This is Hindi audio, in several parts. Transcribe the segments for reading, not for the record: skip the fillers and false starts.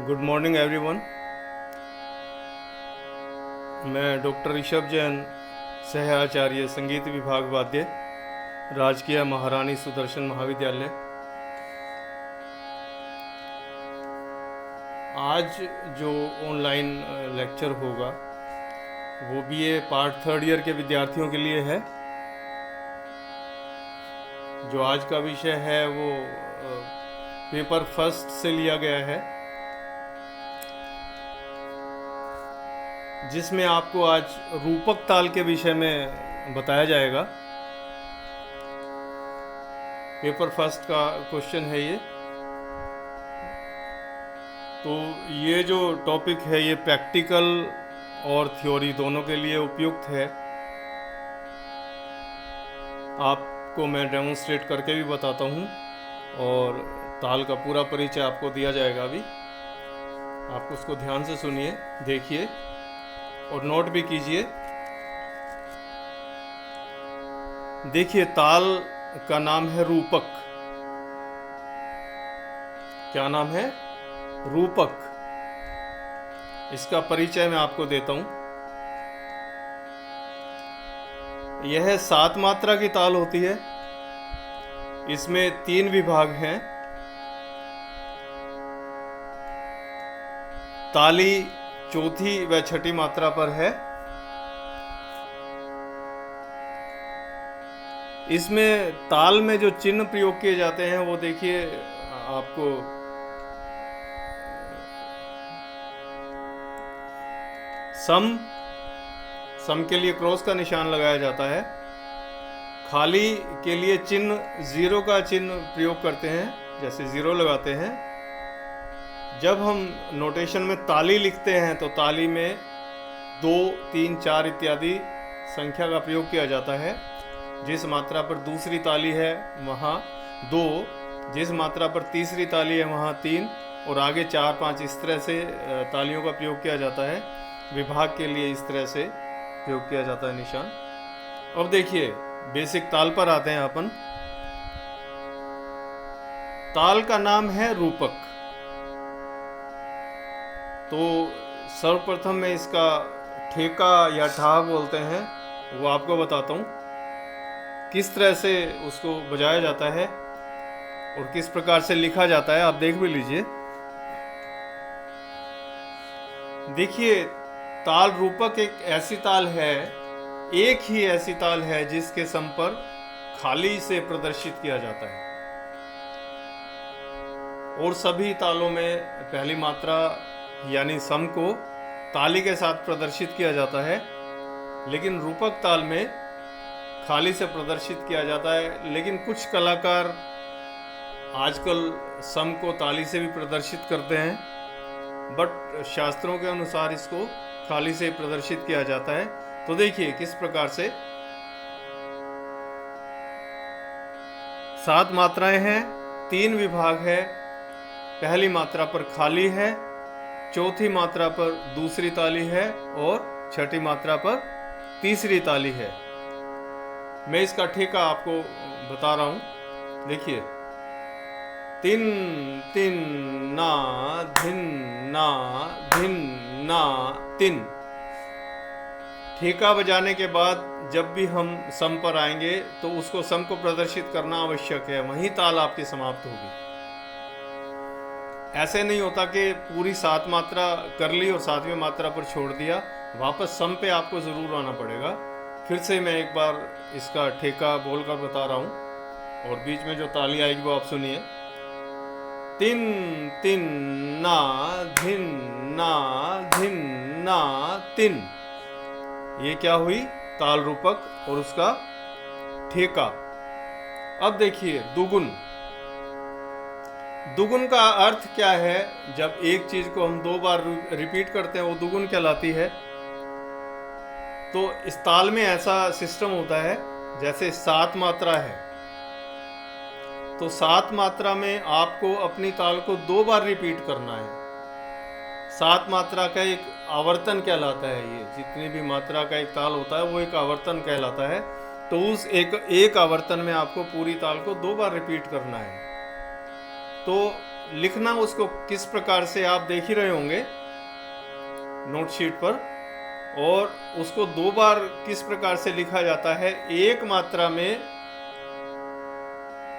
Good morning everyone. मैं डॉक्टर ऋषभ जैन, सह आचार्य संगीत विभाग वाद्य, राजकीय महारानी सुदर्शन महाविद्यालय। आज जो ऑनलाइन लेक्चर होगा वो बीए पार्ट थर्ड ईयर के विद्यार्थियों के लिए है। जो आज का विषय है वो पेपर फर्स्ट से लिया गया है, जिसमें आपको आज रूपक ताल के विषय में बताया जाएगा। पेपर फर्स्ट का क्वेश्चन है ये। तो ये जो टॉपिक है ये प्रैक्टिकल और थ्योरी दोनों के लिए उपयुक्त है। आपको मैं डेमोन्स्ट्रेट करके भी बताता हूँ और ताल का पूरा परिचय आपको दिया जाएगा। अभी आप उसको ध्यान से सुनिए, देखिए और नोट भी कीजिए। देखिए, ताल का नाम है रूपक। क्या नाम है? रूपक। इसका परिचय मैं आपको देता हूं। यह 7 मात्रा की ताल होती है। इसमें 3 विभाग हैं। ताली चौथी व छठी मात्रा पर है। इसमें ताल में जो चिन्ह प्रयोग किए जाते हैं वो देखिए आपको सम के लिए क्रॉस का निशान लगाया जाता है। खाली के लिए चिन्ह जीरो का चिन्ह प्रयोग करते हैं, जैसे जीरो लगाते हैं। जब हम नोटेशन में ताली लिखते हैं तो ताली में 2, 3, 4 इत्यादि संख्या का प्रयोग किया जाता है। जिस मात्रा पर दूसरी ताली है वहाँ 2, जिस मात्रा पर तीसरी ताली है वहाँ 3 और आगे 4, 5 इस तरह से तालियों का प्रयोग किया जाता है। विभाग के लिए इस तरह से प्रयोग किया जाता है निशान। अब देखिए, बेसिक ताल पर आते हैं अपन। ताल का नाम है रूपक। तो सर्वप्रथम मैं इसका ठेका या ठा बोलते हैं वो आपको बताता हूँ, किस तरह से उसको बजाया जाता है और किस प्रकार से लिखा जाता है। आप देख भी लीजिए। देखिए, ताल रूपक एक ऐसी ताल है, एक ही ऐसी ताल है जिसके सम पर खाली से प्रदर्शित किया जाता है। और सभी तालों में पहली मात्रा यानी सम को ताली के साथ प्रदर्शित किया जाता है, लेकिन रूपक ताल में खाली से प्रदर्शित किया जाता है। लेकिन कुछ कलाकार आजकल सम को ताली से भी प्रदर्शित करते हैं, बट शास्त्रों के अनुसार इसको खाली से प्रदर्शित किया जाता है। तो देखिए किस प्रकार से 7 मात्राएं हैं, 3 विभाग है। पहली मात्रा पर खाली है, चौथी मात्रा पर दूसरी ताली है और छठी मात्रा पर तीसरी ताली है। मैं इसका ठेका आपको बता रहा हूं। देखिए, तिन तिन ना धिन ना धिन ना तिन। ठेका बजाने के बाद जब भी हम सम पर आएंगे तो उसको सम को प्रदर्शित करना आवश्यक है, वहीं ताल आपकी समाप्त होगी। ऐसे नहीं होता कि पूरी 7 मात्रा कर ली और 7वीं मात्रा पर छोड़ दिया। वापस सम पे आपको जरूर आना पड़ेगा। फिर से मैं एक बार इसका ठेका बोलकर बता रहा हूं और बीच में जो ताली आएगी वो आप सुनिए। तिन तिन ना धिन ना धिन ना तिन। ये क्या हुई? ताल रूपक और उसका ठेका। अब देखिए दुगुन। दुगुन का अर्थ क्या है? जब एक चीज को हम 2 बार रिपीट करते हैं वो दुगुन कहलाती है। तो इस ताल में ऐसा सिस्टम होता है, जैसे 7 मात्रा है तो 7 मात्रा में आपको अपनी ताल को 2 बार रिपीट करना है। 7 मात्रा का एक आवर्तन कहलाता है। ये जितनी भी मात्रा का एक ताल होता है वो एक आवर्तन कहलाता है। तो उस एक आवर्तन में आपको पूरी ताल को 2 बार रिपीट करना है। तो लिखना उसको किस प्रकार से आप देख ही रहे होंगे नोट शीट पर, और उसको 2 बार किस प्रकार से लिखा जाता है। एक मात्रा में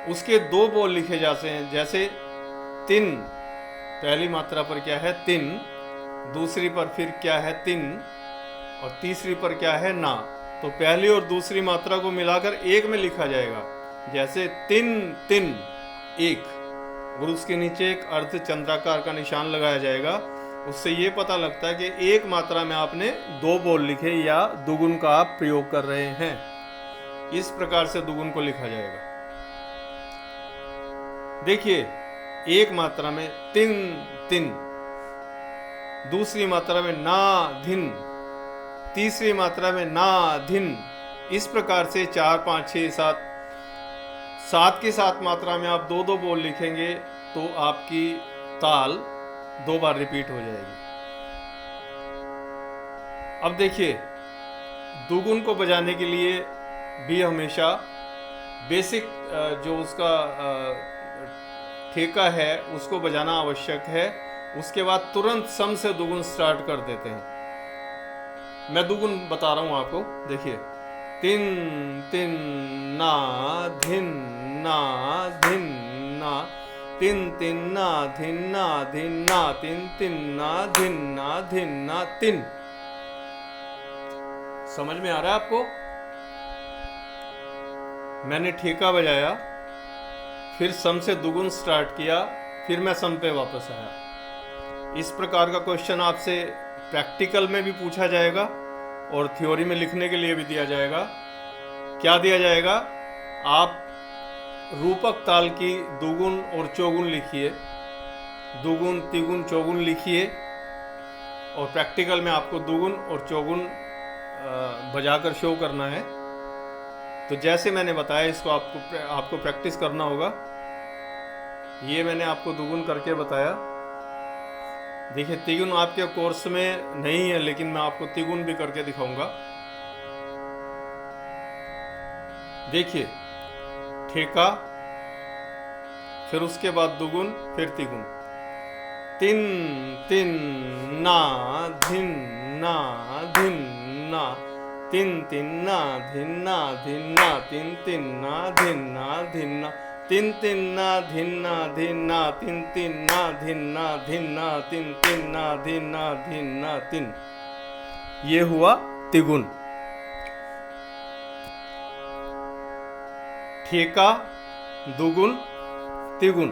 उसके 2 बोल लिखे जाते हैं, जैसे तिन, पहली मात्रा पर क्या है तिन, दूसरी पर फिर क्या है तिन, और तीसरी पर क्या है ना। तो पहली और दूसरी मात्रा को मिलाकर एक में लिखा जाएगा, जैसे तिन तिन एक, और उसके नीचे एक अर्ध चंद्राकार का निशान लगाया जाएगा। उससे ये पता लगता है कि एक मात्रा में आपने 2 बोल लिखे या दुगुन का आप प्रयोग कर रहे हैं। इस प्रकार से दुगुन को लिखा जाएगा। देखिए, एक मात्रा में तिन तिन, दूसरी मात्रा में ना धिन, तीसरी मात्रा में ना धिन। इस प्रकार से 4 5 6 7 7 की 7 मात्रा में आप 2 2 बोल लिखेंगे तो आपकी ताल 2 बार रिपीट हो जाएगी। अब देखिए, दुगुन को बजाने के लिए भी हमेशा बेसिक जो उसका ठेका है उसको बजाना आवश्यक है। उसके बाद तुरंत सम से दुगुन स्टार्ट कर देते हैं। मैं दुगुन बता रहा हूं आपको, देखिए, तिन तिन ना धिन ना धिन ना, तिन तिन ना धिन ना धिन ना, तिन तिन ना धिन ना धिन ना तिन। समझ में आ रहा है आपको? मैंने ठेका बजाया, फिर सम से दुगुन स्टार्ट किया, फिर मैं सम पे वापस आया। इस प्रकार का क्वेश्चन आपसे प्रैक्टिकल में भी पूछा जाएगा और थ्योरी में लिखने के लिए भी दिया जाएगा। क्या दिया जाएगा? आप रूपक ताल की दुगुन और चौगुन लिखिए, दुगुन तिगुन चौगुन लिखिए, और प्रैक्टिकल में आपको दुगुन और चौगुन बजाकर शो करना है। तो जैसे मैंने बताया, इसको आपको प्रैक्टिस करना होगा। ये मैंने आपको दुगुन करके बताया। देखिए, तिगुन आपके कोर्स में नहीं है, लेकिन मैं आपको तिगुन भी करके दिखाऊंगा। देखिए, ठेका, फिर उसके बाद दुगुन, फिर तिगुन। तिन तिन ना धिन ना धिन ना, तिन तिन ना धिन ना धिन ना, तिन तिन ना धिन ना धिन ना, तिन तिन ना धिन ना धिन ना, तिन तिन ना धिन ना धिन ना, तिन तिन ना धिन ना धिन ना तिन। ये हुआ तिगुन। ठेका, दुगुन, तिगुन।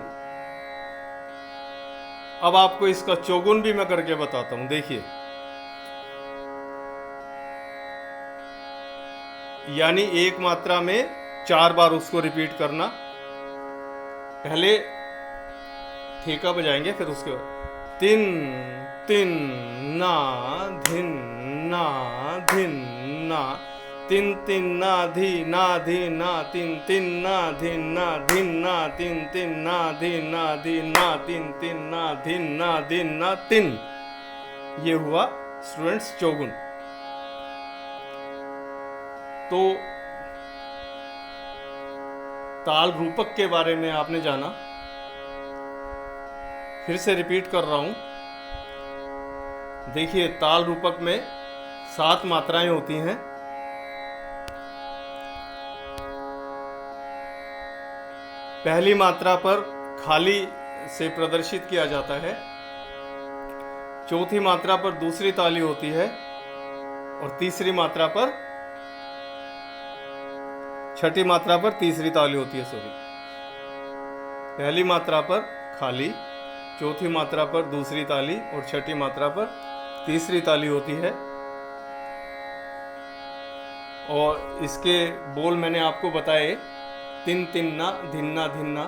अब आपको इसका चौगुन भी मैं करके बताता हूं। देखिए, यानी एक मात्रा में 4 बार उसको रिपीट करना। पहले ठेका बजाएंगे, फिर उसके बाद तिन तिन ना धिन ना धिन ना, तिन तिन ना धी ना धी ना, तिन तिन ना धिन ना धिन ना, तिन तिन ना धी ना धी ना, तिन तिन ना धिन ना धिन ना तिन। ये हुआ स्टूडेंट्स चौगुन। तो ताल रूपक के बारे में आपने जाना। फिर से रिपीट कर रहा हूं। देखिए, ताल रूपक में 7 मात्राएं होती हैं। पहली मात्रा पर खाली से प्रदर्शित किया जाता है, चौथी मात्रा पर दूसरी ताली होती है, और तीसरी मात्रा पर, छठी मात्रा पर तीसरी ताली होती है। सॉरी, पहली मात्रा पर खाली, चौथी मात्रा पर दूसरी ताली, और छठी मात्रा पर तीसरी ताली होती है। और इसके बोल मैंने आपको बताए, तिन तिन्ना धिन्ना धिन्ना,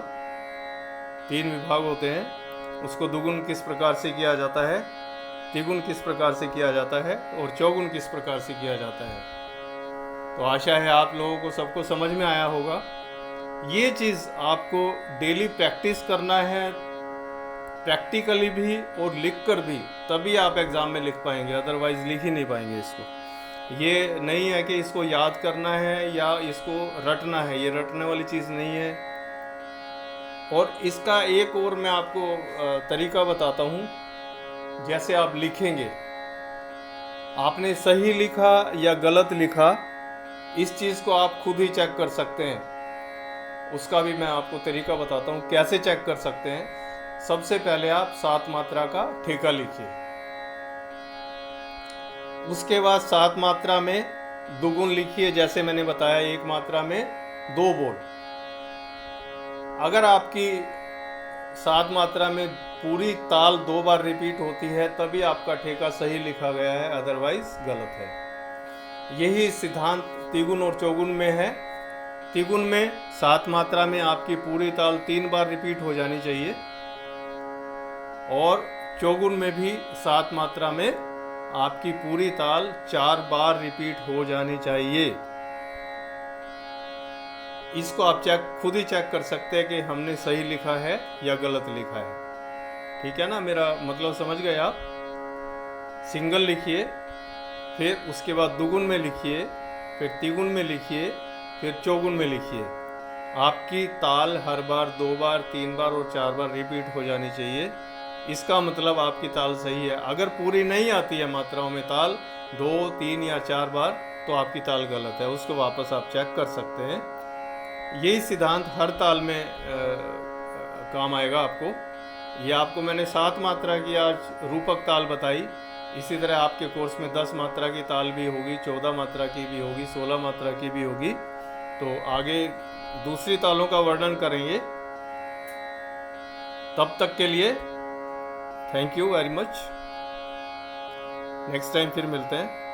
3 विभाग होते हैं। उसको दुगुन किस प्रकार से किया जाता है, तिगुन किस प्रकार से किया जाता है, और चौगुन किस प्रकार से किया जाता है। तो आशा है आप लोगों को सबको समझ में आया होगा। ये चीज़ आपको डेली प्रैक्टिस करना है, प्रैक्टिकली भी और लिखकर भी, तभी आप एग्ज़ाम में लिख पाएंगे, अदरवाइज लिख ही नहीं पाएंगे इसको। ये नहीं है कि इसको याद करना है या इसको रटना है, ये रटने वाली चीज़ नहीं है। और इसका एक और मैं आपको तरीका बताता हूँ। जैसे आप लिखेंगे, आपने सही लिखा या गलत लिखा, इस चीज़ को आप खुद ही चेक कर सकते हैं। उसका भी मैं आपको तरीका बताता हूँ कैसे चेक कर सकते हैं। सबसे पहले आप 7 मात्रा का ठेका लिखिए। उसके बाद 7 मात्रा में दुगुन लिखिए, जैसे मैंने बताया 1 मात्रा में 2 बोल। अगर आपकी 7 मात्रा में पूरी ताल 2 बार रिपीट होती है तभी आपका ठेका सही लिखा गया है, अदरवाइज गलत है। यही सिद्धांत तिगुन और चौगुन में है। तिगुन में 7 मात्रा में आपकी पूरी ताल 3 बार रिपीट हो जानी चाहिए, और चौगुन में भी 7 मात्रा में आपकी पूरी ताल 4 बार रिपीट हो जानी चाहिए। इसको आप खुद ही चेक कर सकते हैं कि हमने सही लिखा है या गलत लिखा है। ठीक है ना, मेरा मतलब समझ गए आप। सिंगल लिखिए, फिर उसके बाद दुगुन में लिखिए, फिर तिगुन में लिखिए, फिर चौगुन में लिखिए। आपकी ताल हर बार 2 बार, 3 बार और 4 बार रिपीट हो जानी चाहिए। इसका मतलब आपकी ताल सही है। अगर पूरी नहीं आती है मात्राओं में ताल 2, 3 या 4 बार, तो आपकी ताल गलत है। उसको वापस आप चेक कर सकते हैं। यही सिद्धांत हर ताल में काम आएगा आपको। ये आपको मैंने 7 मात्रा की आज रूपक ताल बताई। इसी तरह आपके कोर्स में 10 मात्रा की ताल भी होगी, 14 मात्रा की भी होगी, 16 मात्रा की भी होगी। तो आगे दूसरी तालों का वर्णन करेंगे। तब तक के लिए thank you very much. Next time फिर मिलते हैं।